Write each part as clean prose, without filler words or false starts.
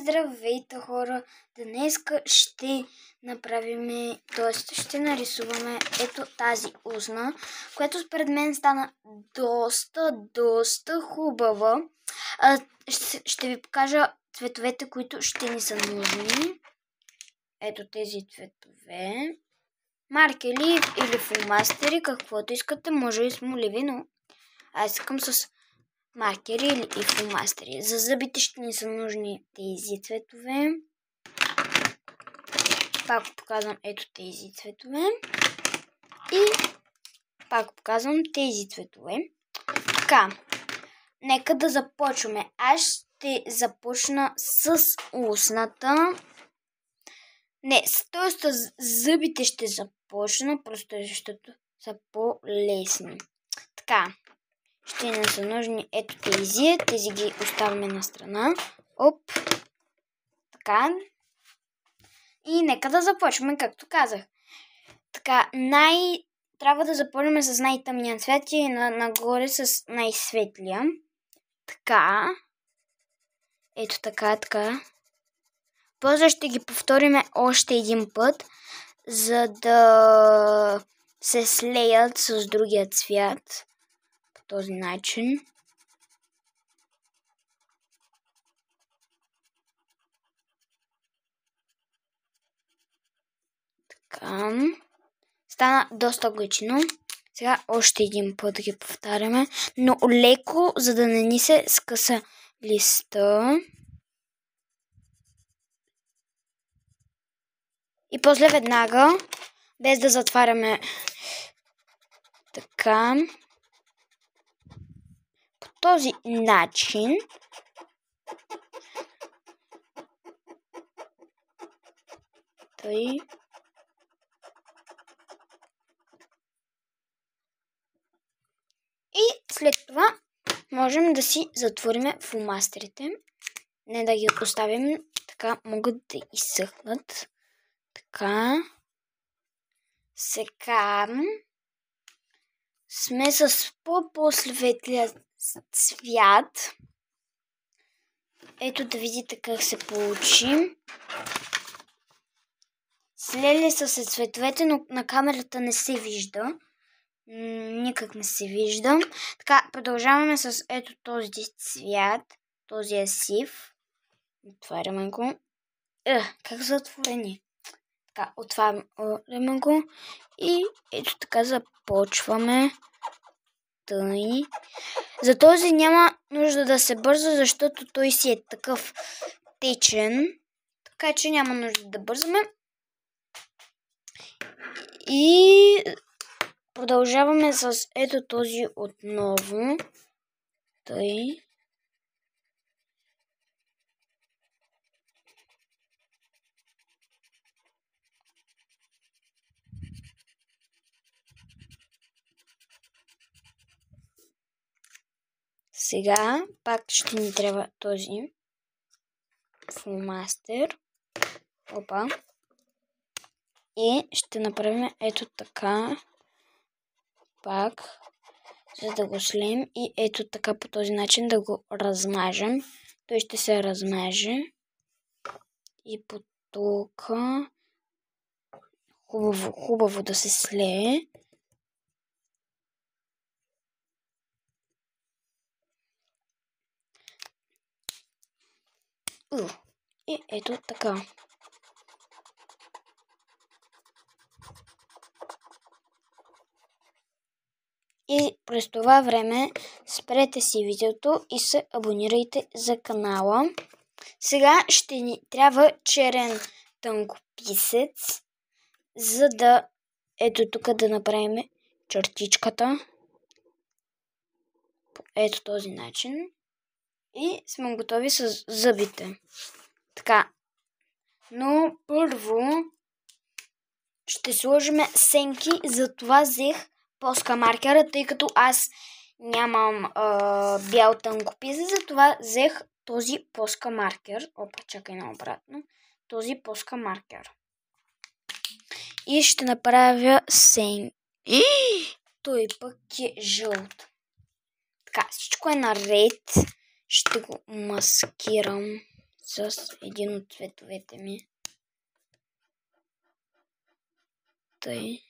Здравейте, хора! Днеска ще направим, т.е. ще нарисуваме ето тази устна, която според мен стана доста хубава. Ще ви покажа цветовете, които ще ни са нужни. Ето тези цветове. Маркери или фломастери, каквото искате, може и с моливи, но аз искам с маркери или фломастери. За зъбите ще ни са нужни тези цветове. Пак показвам ето тези цветове. И пак показвам тези цветове. Така, нека да започваме. Аз ще започна с устната. Не, т.е. зъбите ще започна, просто защото са по-лесни. Така, ще ни са нужни ето тези. Тези ги оставяме на страна. Оп. Така. И нека да започваме, както казах. Така, трябва да започнем с най-тъмния цвет и нагоре с най-светлия. Така. Ето така. После ще ги повторим още един път, за да се слеят с другия цвят. По този начин. Така. Стана доста гъчно. Сега още един път ги повтаряме, но леко, за да не ни се скъса листа. И после веднага, без да затваряме така, по този начин тъй. И след това можем да си затворим фломастерите. Не да ги оставим, така могат да изсъхнат. Така. Сега сме с по-светлия цвят. Ето да видите как се получи. Слели са се цветовете, но на камерата не се вижда. Никак не се вижда. Така, продължаваме с ето този цвят. Този е сив. Отваряме го. Как затворени? Така, отваряме го. И ето така започваме. Тъй. За този няма нужда да се бърза, защото той си е такъв течен. Така че няма нужда да бързаме. И продължаваме с ето този отново. Тъй. Сега пак ще ни трябва този фломастер. Опа. И ще направим ето така. Пак. За да го слеем и ето така по този начин да го размажем. Той ще се размаже. И по тук хубаво да се слее. И ето така. И през това време спрете си видеото и се абонирайте за канала. Сега ще ни трябва черен тънкописец, за да ето тук да направим чертичката. По ето този начин. И сме готови с зъбите. Така. Но първо ще сложим сенки, затова взех плоска маркера, тъй като аз нямам бял тънкописец, затова взех този плоска маркер. Опа, чакай наобратно. Този плоска маркер. И ще направя сенки. Той пък е жълт. Така, всичко е наред. Ще го маскирам с един от цветовете ми. Тъй.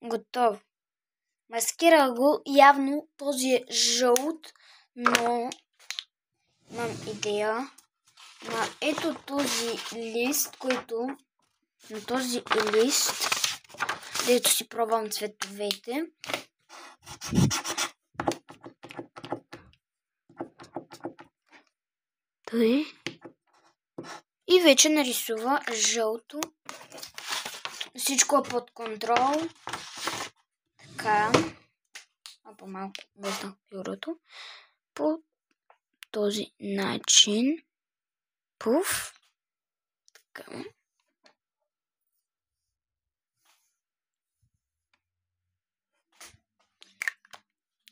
Готово. Маскирах го. Явно този е жълт, но имам идея. Ето този лист, който на този лист, дето си пробвам цветовете. Тъй. И вече нарисува жълто. Всичко е под контрол. Така. По-малко върна бюрото. По този начин. Пуф. Така.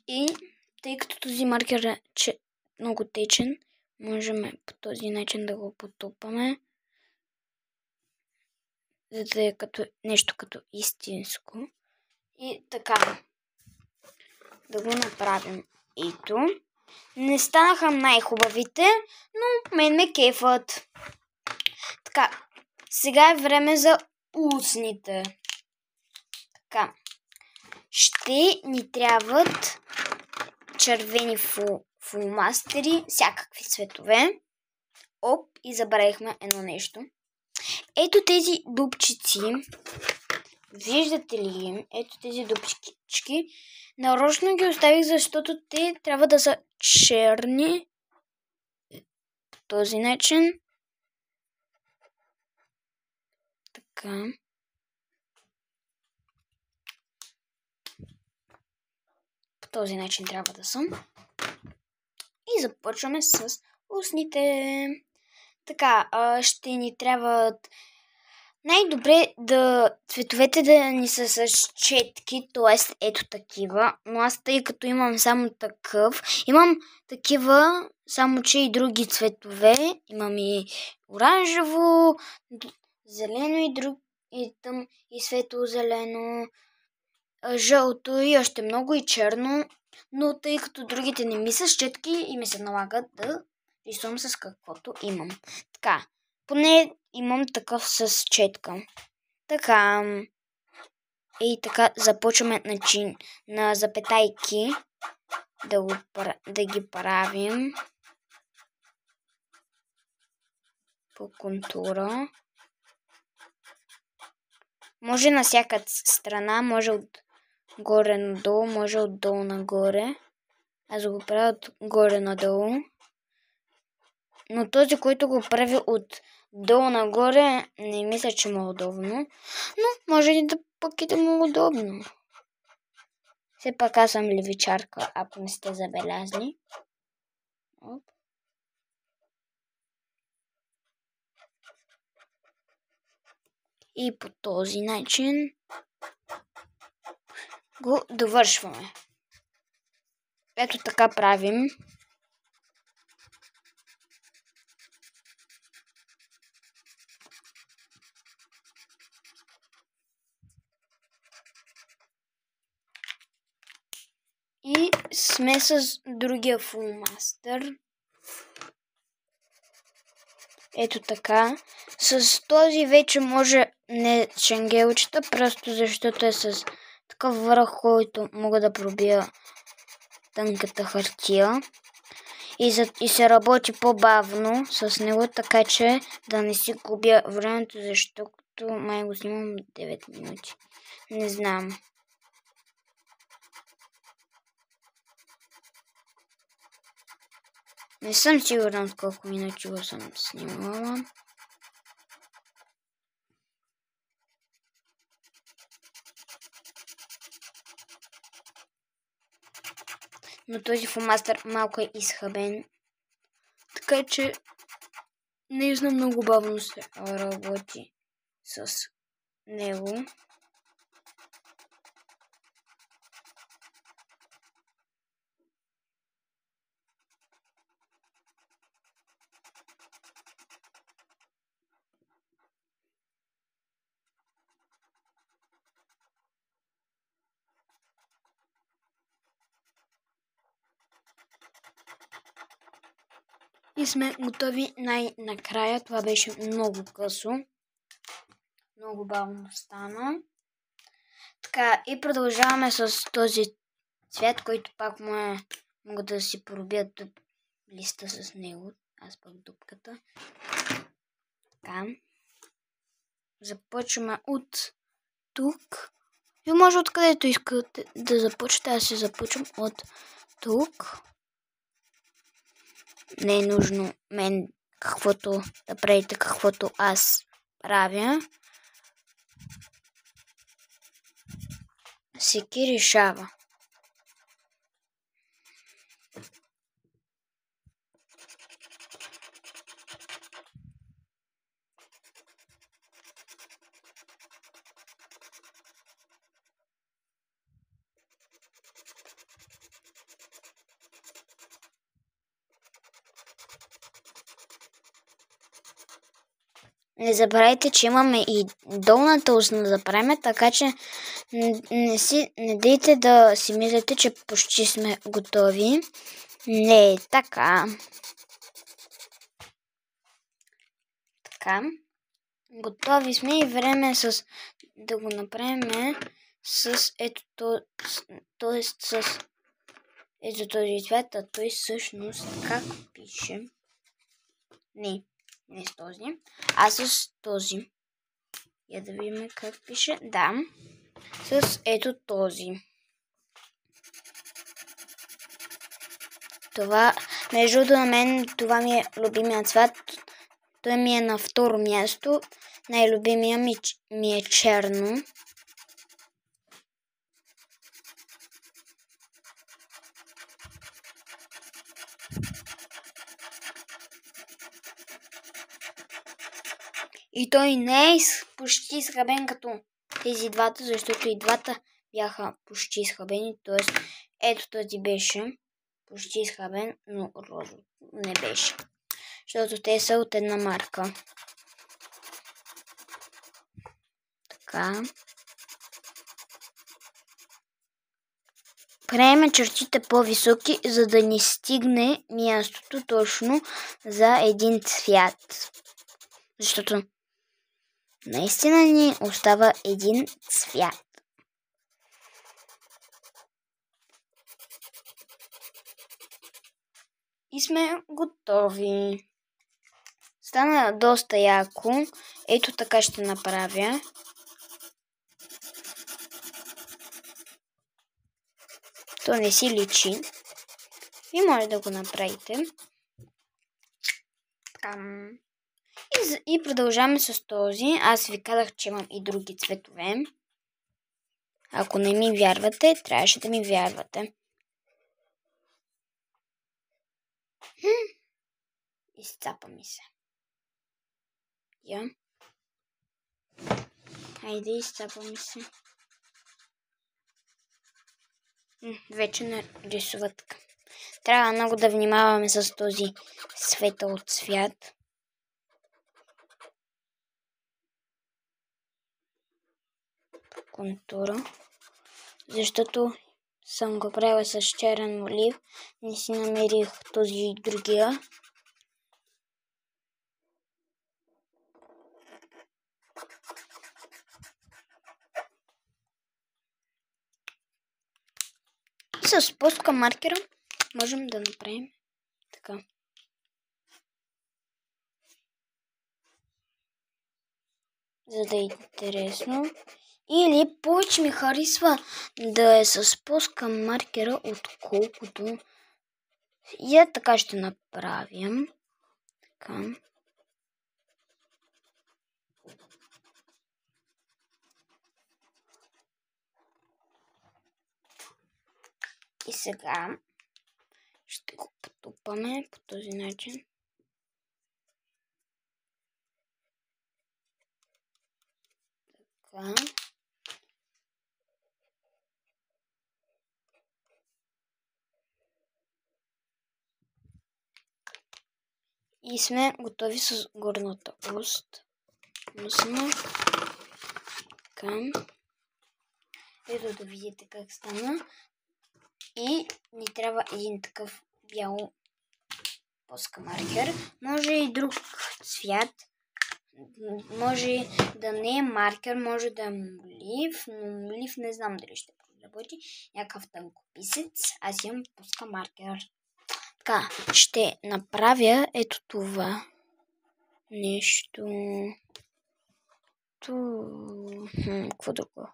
И тъй като този маркер е много течен, можем по този начин да го потупаме, за да е нещо като истинско. И така, да го направим. Ето. Не станаха най-хубавите, но мен ме кефът. Така, сега е време за устните. Така, ще ни трябват червени фломастери, всякакви цветове. Оп, и забравихме едно нещо. Ето тези дупчици. Виждате ли ги? Ето тези дупчички. Нарочно ги оставих, защото те трябва да са черни. По този начин. Така. По този начин трябва да съм. И започваме с устните. Така, ще ни трябват най-добре цветовете да ни са с четки, т.е. ето такива. Но аз тъй като имам само такъв, имам такива, само че и други цветове. Имам и оранжево, зелено и светло-зелено, жълто и още много и черно. Но тъй като другите не ми са с четки и ми се налагат да рисувам с каквото имам. Така, поне имам такъв с четка. Така. И така започваме на запетайки да ги правим по контура. Може на всяка страна, може от горе надолу, може отдолу нагоре. Аз го правя от горе надолу. Но този, който го прави от долу нагоре, не мисля, че му е удобно. Но може и да пък и да му е удобно. Все пак аз съм левичарка, ако не сте забелязли. Оп. И по този начин го довършваме. Ето така правим. И сме с другия фломастер. Ето така. С този вече може не шенгелчета, просто защото е с такъв върх, който мога да пробия тънката хартия. И се работи по-бавно с него, така че да не си губя времето, защото май го снимам 9 минути. Не знам. Не съм сигурна от колко минути го съм снимала. Но този фломастер малко е изхабен. Така че наистина много бавно се работи с него. И сме готови най-накрая. Това беше много късо. Много бавно стана. Така, и продължаваме с този цвят, който пак мога да си поробят листа с него. Аз пък дупката. Така. Започваме от тук. И може откъдето искате да започнете. Аз ще започвам от тук. Не е нужно мен каквото да правите, каквото аз правя. Всеки решава. Не забравяйте, че имаме и долната устна да правим, така че не дейте да си мислите, че почти сме готови. Не е така. Така. Готови сме и време да го направим с ето този цвят, а той всъщност как пише? Не с този, а с този. Я да видим как пише. Да, с ето този. Това, между на мен, това ми е любимият цвят. Той ми е на второ място. Най-любимия ми е черно. И той не е почти изхабен като тези двата, защото и двата бяха почти изхабени. Тоест, ето този беше почти изхабен, но розов не беше. Защото те са от една марка. Така. Правим чертите по-високи, за да ни стигне мястото точно за един цвят. Защото наистина ни остава един цвят. И сме готови. Стана доста яко. Ето така ще направя. То не си личи. И може да го направите. И продължаваме с този. Аз ви казах, че имам и други цветове. Ако не ми вярвате, трябваше да ми вярвате. Изцапа ми се. Хайде, изцапа ми се. Вече нарисува така. Трябва много да внимаваме с този светъл цвят. Контура. Защото съм го правила с черен олив. Не си намерих този и другия. С плоска маркера можем да направим така. За да е интересно. Или повече ми харесва да е с плоска маркера, отколкото. И така ще направим. Така. И сега ще го потупаме по този начин. Така. И сме готови с горната устна. Така. Ето да видите как стана. И ни трябва един такъв бял плоска маркер. Може и друг цвят. Може да не е маркер, може да е молив, но молив не знам дали ще проработи. Някакъв тънкописец. Аз имам плоска маркер. Така, ще направя ето това нещо. Какво друго?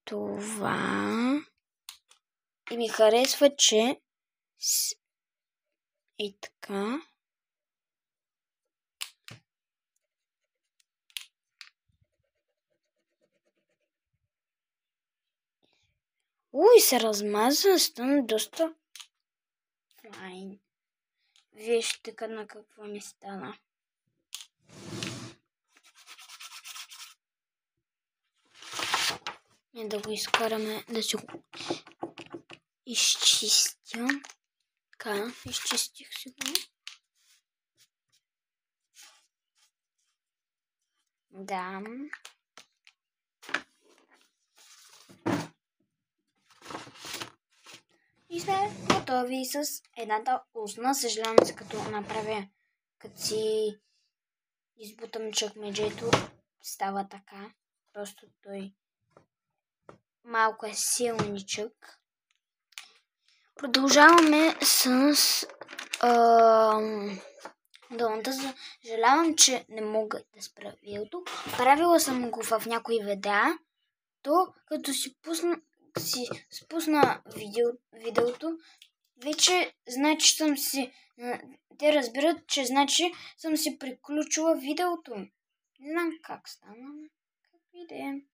Това. И ми харесва, че и така. Уй, се размаза, стана доста файн. Вижте на какво ми стана. Да го изкараме, да си го изчистя. Така, изчистих си го. Да. И сме готови с едната устна. Съжалявам се като направя, като си избутам чекмеджето, става така. Просто той малко е силничък. Продължаваме с долната. Съжалявам, че не мога да спра видеото. Правила съм го в някои видеа. То като си спусна видеото, вече значи съм си... Те разбират, че значи съм си приключила видеото. Не знам как стана. Как видео.